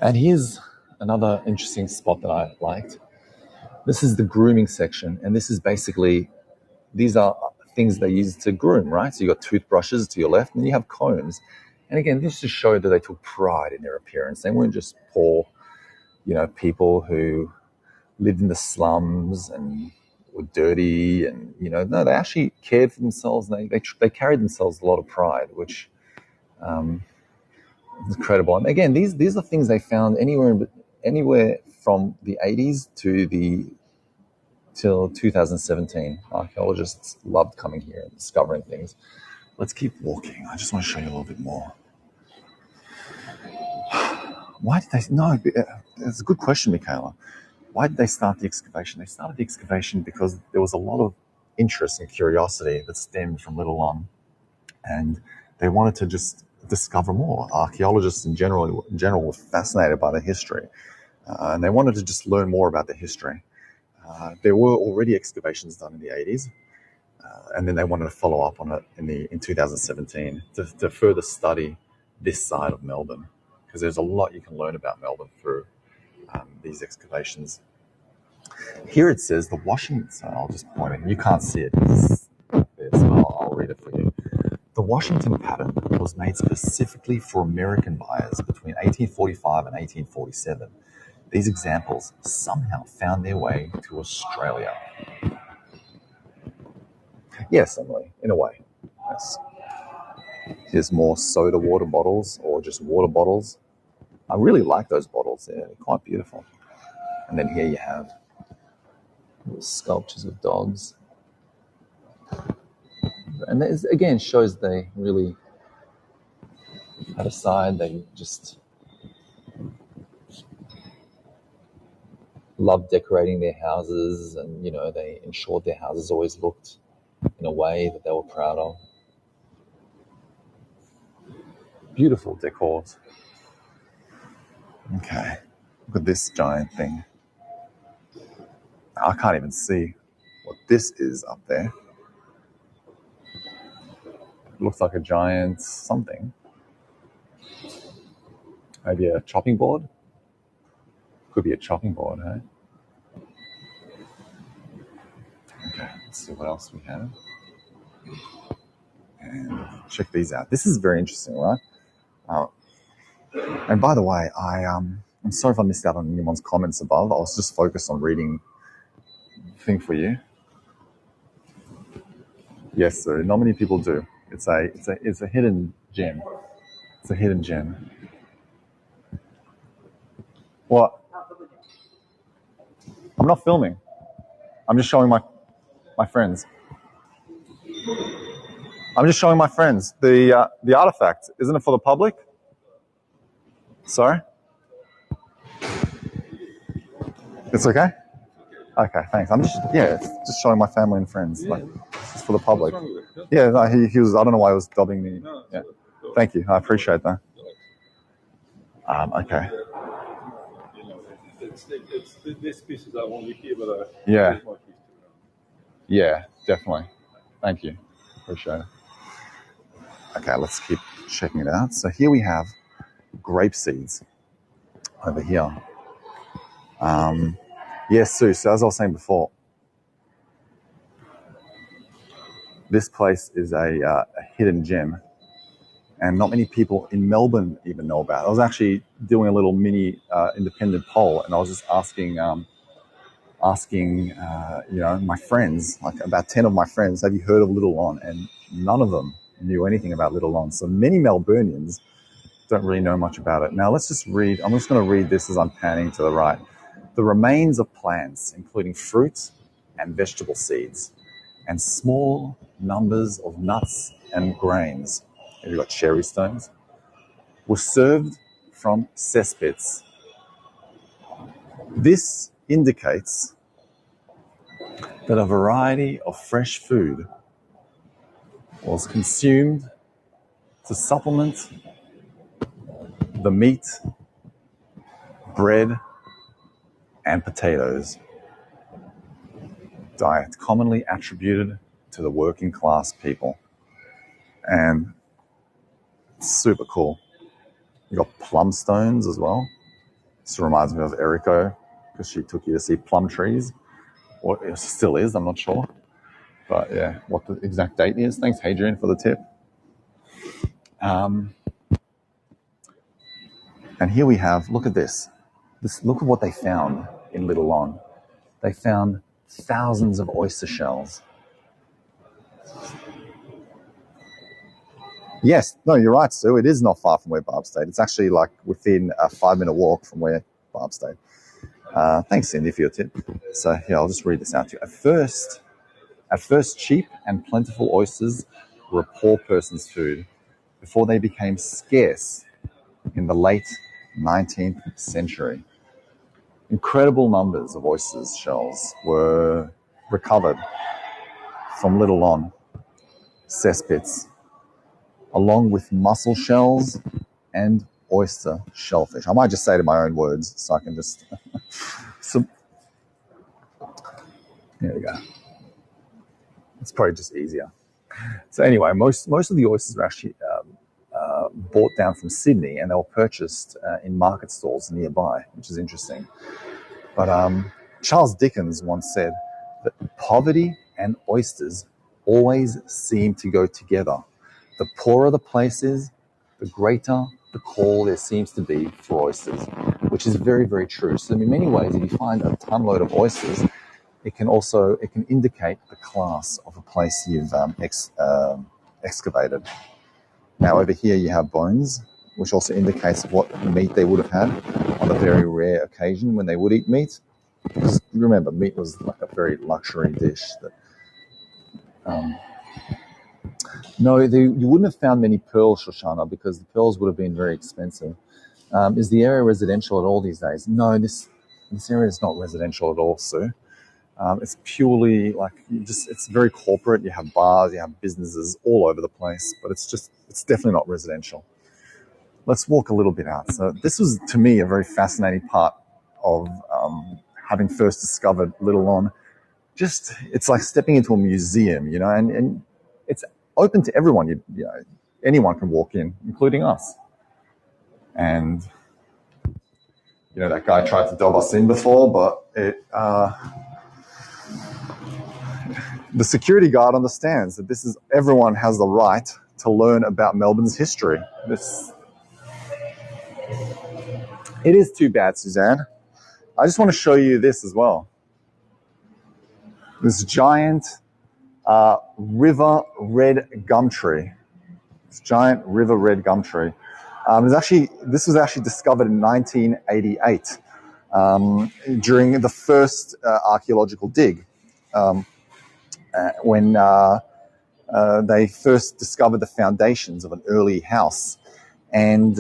And here's another interesting spot that I liked. This is the grooming section, and this is basically, these are things they use to groom, right? So you got toothbrushes to your left, and you have combs. And again, this just showed that they took pride in their appearance. They weren't just poor, people who lived in the slums and were dirty, and no, they actually cared for themselves. And they carried themselves with a lot of pride, which is incredible. And again, these are things they found anywhere from the 80s till 2017. Archaeologists loved coming here and discovering things. Let's keep walking. I just want to show you a little bit more. Why did they? No, it's a good question, Michaela. Why did they start the excavation? They started the excavation because there was a lot of interest and curiosity that stemmed from Little Lon, and they wanted to just discover more. Archaeologists in general were fascinated by the history, and they wanted to just learn more about the history. There were already excavations done in the 80s, and then they wanted to follow up on it in 2017 to further study this side of Melbourne, because there's a lot you can learn about Melbourne through these excavations. Here it says the Washington, so I'll just point it, you can't see it, so I'll read it for you. The Washington pattern was made specifically for American buyers between 1845 and 1847. These examples somehow found their way to Australia. Yes, Emily, in a way. Yes. Here's more soda water bottles or just water bottles. I really like those bottles. They're quite beautiful. And then here you have sculptures of dogs. And this, again, shows they really had a side. They just loved decorating their houses, and they ensured their houses always looked in a way that they were proud of. Beautiful decors. Okay, look at this giant thing. I can't even see what this is up there. It looks like a giant something. Maybe a chopping board? Could be a chopping board, eh? Okay, let's see what else we have. And check these out. This is very interesting, right? And by the way, I'm sorry if I missed out on anyone's comments above. I was just focused on reading the thing for you. Yes, sir. Not many people do. It's a hidden gem. It's a hidden gem. What? I'm not filming. I'm just showing my friends. I'm just showing my friends the artifact. Isn't it for the public? Sorry? It's okay? Okay, thanks. It's just showing my family and friends. Like, it's for the public. Yeah, no, he was, I don't know why he was dubbing me. Yeah. Thank you. I appreciate that. Okay. This piece is only here, but yeah. Yeah, definitely. Thank you. Appreciate it. Okay, let's keep checking it out. So here we have grape seeds over here. Yes, Sue, so as I was saying before, this place is a hidden gem, and not many people in Melbourne even know about it. I was actually doing a little mini independent poll, and I was just asking my friends, like about 10 of my friends, have you heard of Little Lon? And none of them knew anything about Little Lon. So many Melburnians don't really know much about it. Now let's just read, I'm just going to read this as I'm panning to the right. The remains of plants, including fruit and vegetable seeds, and small numbers of nuts and grains, you've got cherry stones, were served from cesspits. This indicates that a variety of fresh food was consumed to supplement the meat, bread, and potatoes. Diet commonly attributed to the working class people. And it's super cool. You got plum stones as well. This reminds me of Eriko because she took you to see plum trees. Or it still is, I'm not sure. But yeah, what the exact date is. Thanks, Hadrian, for the tip. And here we have, look at this. Look at what they found in Little Lon. They found thousands of oyster shells. Yes, no, you're right, Sue. It is not far from where Barb stayed. It's actually like within a 5-minute walk from where Barb stayed. Thanks, Cindy, for your tip. So here, I'll just read this out to you. At first, cheap and plentiful oysters were a poor person's food before they became scarce in the late 19th century. Incredible numbers of oysters shells were recovered from Little Lon cesspits, along with mussel shells and oyster shellfish. I might just say it in my own words so I can just... There we go. It's probably just easier. So anyway, most of the oysters are actually brought down from Sydney, and they were purchased in market stalls nearby, which is interesting. But Charles Dickens once said that poverty and oysters always seem to go together. The poorer the place is, the greater the call there seems to be for oysters, which is very, very true. So in many ways, if you find a ton load of oysters, it can indicate the class of a place you've excavated. Now over here you have bones, which also indicates what meat they would have had on a very rare occasion when they would eat meat. Because remember, meat was like a very luxury dish. No, you wouldn't have found many pearls, Shoshana, because the pearls would have been very expensive. Is the area residential at all these days? No, this area is not residential at all, Sue. It's purely like it's very corporate. You have bars, you have businesses all over the place, but it's definitely not residential. Let's walk a little bit out. So this was, to me, a very fascinating part of having first discovered Little Lon. It's like stepping into a museum, and it's open to everyone. Anyone can walk in, including us. And that guy tried to dob us in before, but the security guard understands that everyone has the right to learn about Melbourne's history. It is too bad, Suzanne. I just want to show you this as well. This giant river red gum tree. This giant river red gum tree. This was actually discovered in 1988 during the first archaeological dig. When they first discovered the foundations of an early house. And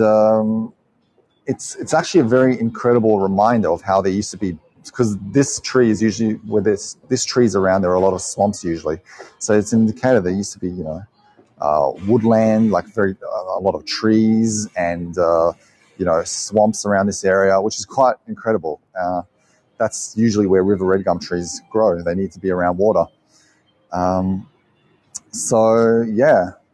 it's actually a very incredible reminder of how there used to be, because this tree is usually, where this tree's around, there are a lot of swamps usually. So it's an indicator there used to be, woodland, like a lot of trees and, swamps around this area, which is quite incredible. That's usually where river red gum trees grow. They need to be around water.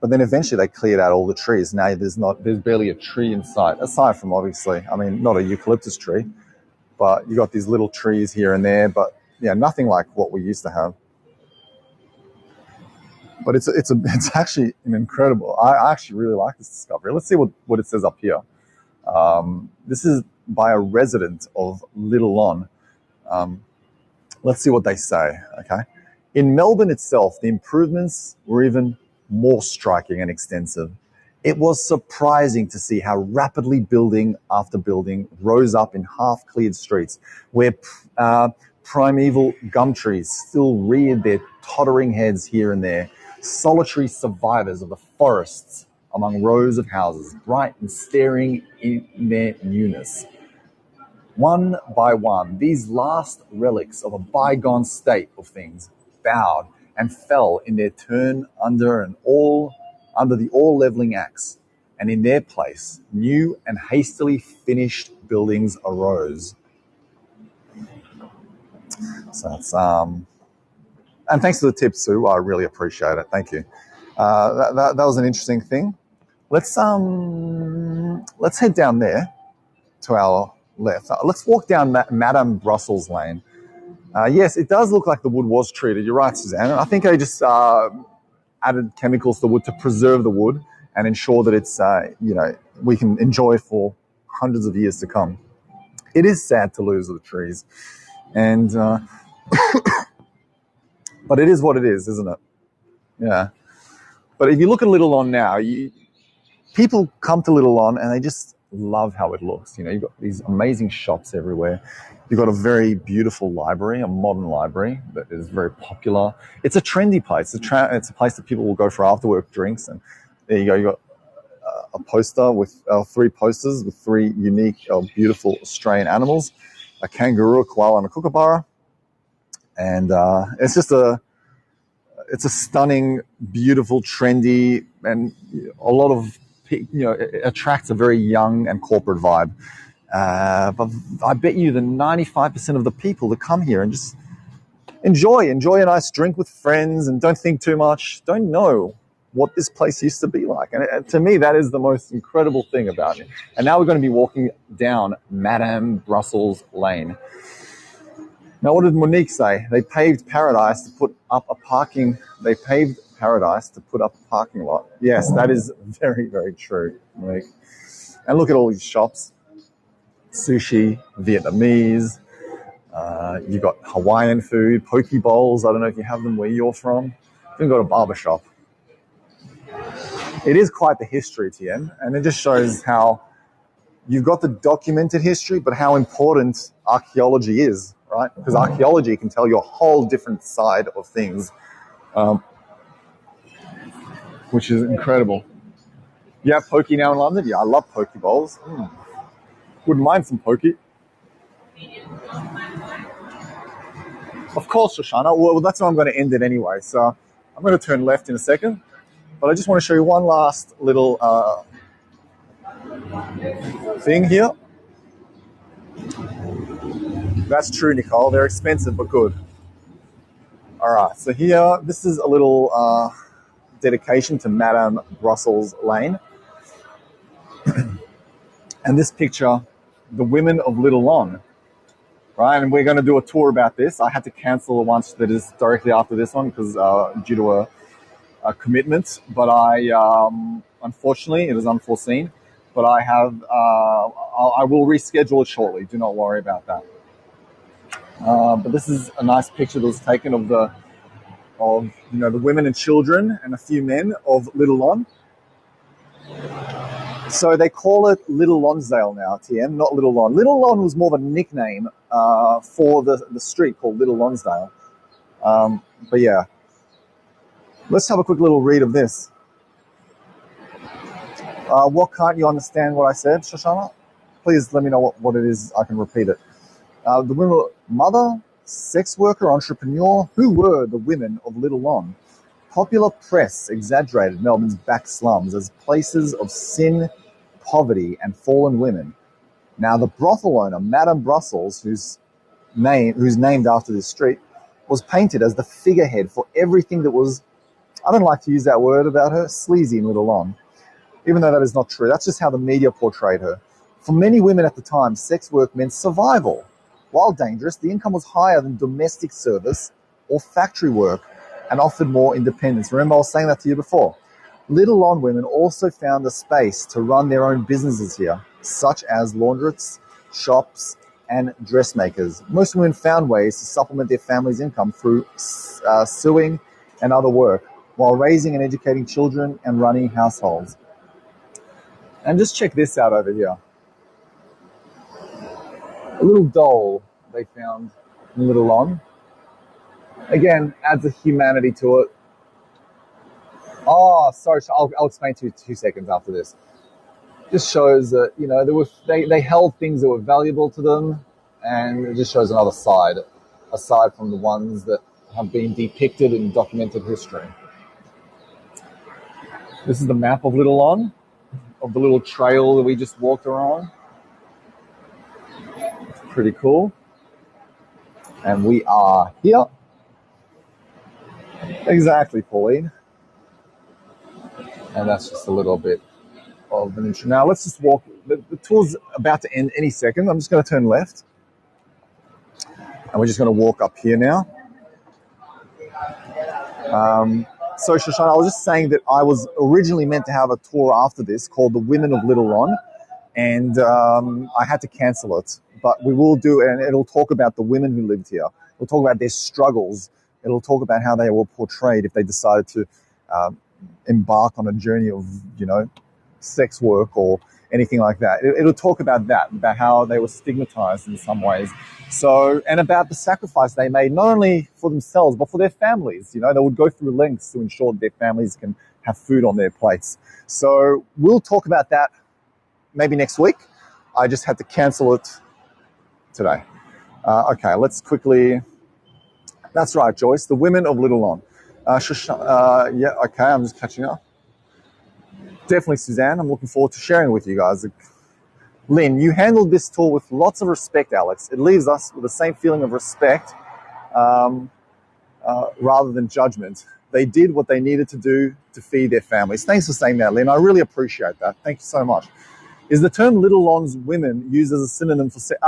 But then eventually they cleared out all the trees. Now there's barely a tree in sight, aside from obviously, not a eucalyptus tree, but you got these little trees here and there, but nothing like what we used to have. But it's actually an incredible, I actually really like this discovery. Let's see what it says up here. This is by a resident of Little Lon. Let's see what they say, okay? In Melbourne itself, the improvements were even more striking and extensive. It was surprising to see how rapidly building after building rose up in half-cleared streets where primeval gum trees still reared their tottering heads here and there, solitary survivors of the forests among rows of houses, bright and staring in their newness. One by one, these last relics of a bygone state of things bowed and fell in their turn under the all-leveling axe, and in their place, new and hastily finished buildings arose. So that's and thanks for the tips, Sue. I really appreciate it. Thank you. That was an interesting thing. Let's head down there to our left. Let's walk down Madame Brussels Lane. Yes, it does look like the wood was treated. You're right, Suzanne. I think they just added chemicals to the wood to preserve the wood and ensure that it's, we can enjoy it for hundreds of years to come. It is sad to lose the trees, and but it is what it is, isn't it? Yeah. But if you look at Little Lon now, people come to Little Lon and they just love how it looks. You've got these amazing shops everywhere. You've got a very beautiful library, a modern library that is very popular. It's a trendy place. It's a place that people will go for after work drinks. And there you go. You've got a poster with 3 posters with 3 unique, beautiful Australian animals: a kangaroo, a koala, and a kookaburra. And it's just it's a stunning, beautiful, trendy, and a lot of, it attracts a very young and corporate vibe. But I bet you that 95% of the people that come here and just enjoy a nice drink with friends and don't think too much, don't know what this place used to be like. And to me, that is the most incredible thing about it. And now we're going to be walking down Madame Brussels Lane. Now, what did Monique say? They paved paradise to put up a parking lot. Yes, that is very, very true, Monique. And look at all these shops. Sushi, Vietnamese, you've got Hawaiian food, poke bowls. I don't know if you have them where you're from. You've got a barber shop. It is quite the history, Tien, and it just shows how you've got the documented history, but how important archaeology is, right? Because archaeology can tell you a whole different side of things, which is incredible. You have poke now in London? Yeah, I love poke bowls. Wouldn't mind some poke. Of course, Shoshana. Well, that's how I'm going to end it anyway. So I'm going to turn left in a second. But I just want to show you one last little thing here. That's true, Nicole. They're expensive, but good. All right. So here, this is a little dedication to Madame Brussels Lane. And this picture, the women of Little Lon, right? And we're going to do a tour about this. I had to cancel the one that is directly after this one because due to a commitment, but unfortunately, it was unforeseen. But I will reschedule it shortly. Do not worry about that. But this is a nice picture that was taken of the women and children and a few men of Little Lon. So they call it Little Lonsdale now, TM, not Little Lon. Little Lon was more of a nickname for the street called Little Lonsdale. But yeah, let's have a quick little read of this. What can't you understand what I said, Shoshana? Please let me know what it is. I can repeat it. The women were mother, sex worker, entrepreneur. Who were the women of Little Lon? Popular press exaggerated Melbourne's back slums as places of sin, poverty, and fallen women. Now, the brothel owner, Madame Brussels, who's named after this street, was painted as the figurehead for everything that was, I don't like to use that word about her, sleazy in Little Lon. Even though that is not true. That's just how the media portrayed her. For many women at the time, sex work meant survival. While dangerous, the income was higher than domestic service or factory work and offered more independence. Remember, I was saying that to you before. Little Lon women also found a space to run their own businesses here, such as laundrettes, shops, and dressmakers. Most women found ways to supplement their family's income through sewing and other work, while raising and educating children and running households. And just check this out over here. A little doll they found in Little Lon. Again, adds a humanity to it. Oh, sorry, I'll explain to you 2 seconds after this. Just shows that, they held things that were valuable to them, and it just shows another side, aside from the ones that have been depicted in documented history. This is the map of Little Lon, of the little trail that we just walked around. It's pretty cool. And we are here. Exactly, Pauline. And that's just a little bit of an intro. Now, let's just walk. The tour's about to end any second. I'm just going to turn left. And we're just going to walk up here now. So, Shoshana, I was just saying that I was originally meant to have a tour after this called The Women of Little Lon. And I had to cancel it. But we will do it, and it'll talk about the women who lived here. It'll talk about their struggles. It'll talk about how they were portrayed if they decided to embark on a journey of, sex work or anything like that. It'll talk about that, about how they were stigmatized in some ways. So, and about the sacrifice they made, not only for themselves, but for their families. They would go through lengths to ensure that their families can have food on their plates. So we'll talk about that maybe next week. I just had to cancel it today. Okay, let's quickly... That's right, Joyce. The Women of Little Lon. Yeah, okay, I'm just catching up. Definitely, Suzanne. I'm looking forward to sharing with you guys. Lynn, you handled this tour with lots of respect, Alex. It leaves us with the same feeling of respect rather than judgment. They did what they needed to do to feed their families. Thanks for saying that, Lynn. I really appreciate that. Thank you so much. Is the term Little Lon's women used as a synonym for sex?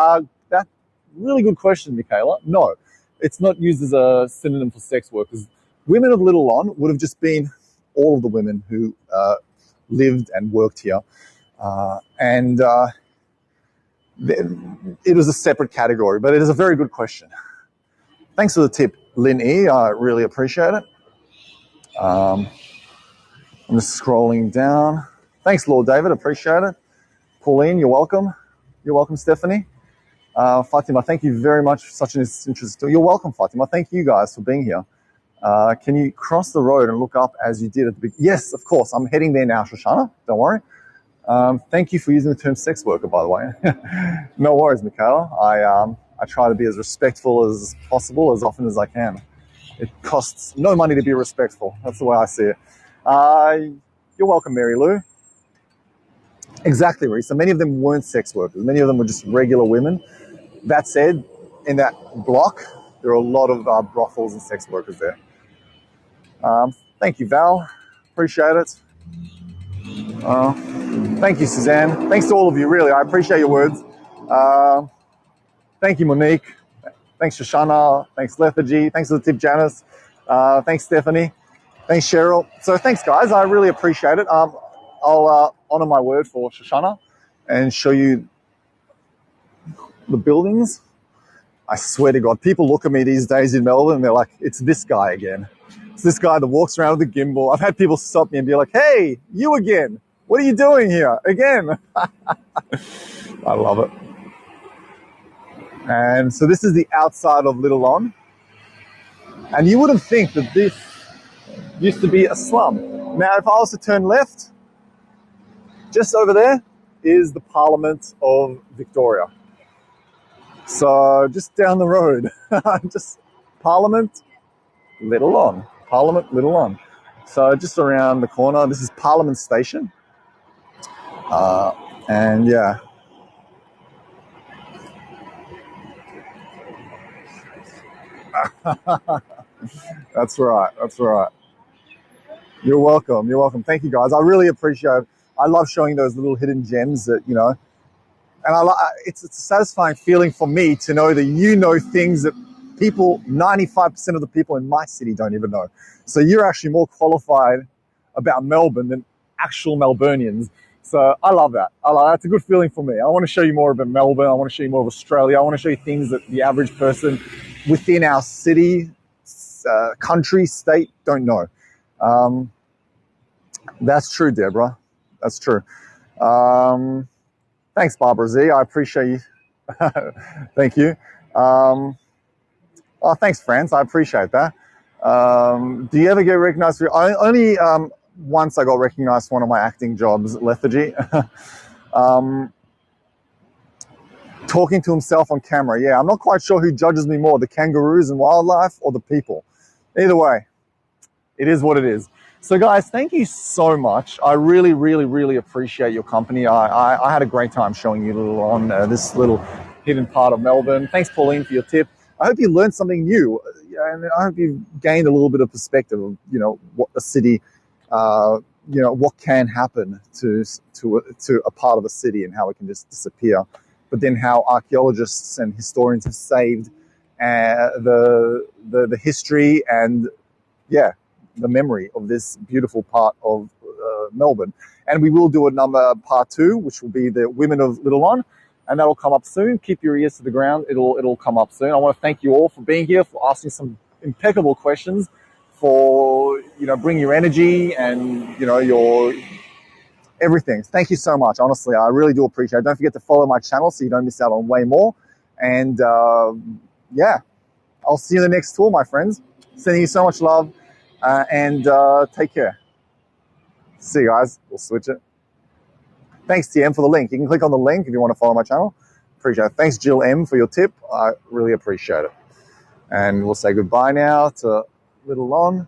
That's a really good question, Michaela. No, it's not used as a synonym for sex workers. Women of Little Lon would have just been all of the women who lived and worked here. It was a separate category, but it is a very good question. Thanks for the tip, Lynn E. I really appreciate it. I'm just scrolling down. Thanks, Lord David. Appreciate it. Pauline, you're welcome. You're welcome, Stephanie. Fatima, thank you very much for such an interest. You're welcome, Fatima. Thank you guys for being here. Can you cross the road and look up as you did at the beginning? Yes, of course. I'm heading there now, Shoshana. Don't worry. Thank you for using the term sex worker, by the way. No worries, Michaela. I try to be as respectful as possible as often as I can. It costs no money to be respectful. That's the way I see it. You're welcome, Mary Lou. Exactly, Risa. Many of them weren't sex workers. Many of them were just regular women. That said, in that block, there are a lot of brothels and sex workers there. Thank you, Val. Appreciate it. Thank you, Suzanne. Thanks to all of you, really. I appreciate your words. Thank you, Monique. Thanks, Shoshana. Thanks, Lethargy. Thanks for the tip, Janice. Thanks, Stephanie. Thanks, Cheryl. So thanks, guys. I really appreciate it. I'll honor my word for Shoshana and show you the buildings. I swear to God, people look at me these days in Melbourne and they're like, it's this guy again. It's this guy that walks around with a gimbal. I've had people stop me and be like, hey, you again. What are you doing here? Again. I love it. And so this is the outside of Little Lon. And you wouldn't think that this used to be a slum. Now, if I was to turn left, just over there is the Parliament of Victoria. So just down the road, just Parliament, Little Lon. Parliament, Little Lon. So just around the corner, this is Parliament Station. And yeah. That's right. That's right. You're welcome. You're welcome. Thank you, guys. I really appreciate it. I love showing those little hidden gems that, and it's a satisfying feeling for me to know that you know things that 95% of the people in my city don't even know. So you're actually more qualified about Melbourne than actual Melburnians. So I love that. That's a good feeling for me. I want to show you more about Melbourne. I want to show you more of Australia. I want to show you things that the average person within our city, country, state don't know. That's true, Deborah. That's true. Thanks, Barbara Z. I appreciate you. Thank you. Thanks, France. I appreciate that. Do you ever get recognized for only once I got recognized for one of my acting jobs, Lethargy. Talking to himself on camera. Yeah, I'm not quite sure who judges me more, the kangaroos and wildlife or the people. Either way, it is what it is. So guys, thank you so much. I really, really, really appreciate your company. I had a great time showing you Little Lon, this little hidden part of Melbourne. Thanks, Pauline, for your tip. I hope you learned something new, and I hope you've gained a little bit of perspective of, what a city, what can happen to a part of a city and how it can just disappear. But then how archaeologists and historians have saved the history and, the memory of this beautiful part of Melbourne. And we will do another part 2, which will be the women of Little Lon, and that'll come up soon. Keep your ears to the ground. It'll come up soon. I want to thank you all for being here, for asking some impeccable questions, for bringing your energy and your everything. Thank you so much. Honestly, I really do appreciate it. Don't forget to follow my channel so you don't miss out on way more. And I'll see you in the next tour, my friends. Sending you so much love, and take care. See you guys. We'll switch it. Thanks, TM, for the link. You can click on the link if you want to follow my channel. Appreciate it. Thanks, Jill M, for your tip. I really appreciate it. And we'll say goodbye now to Little Lon.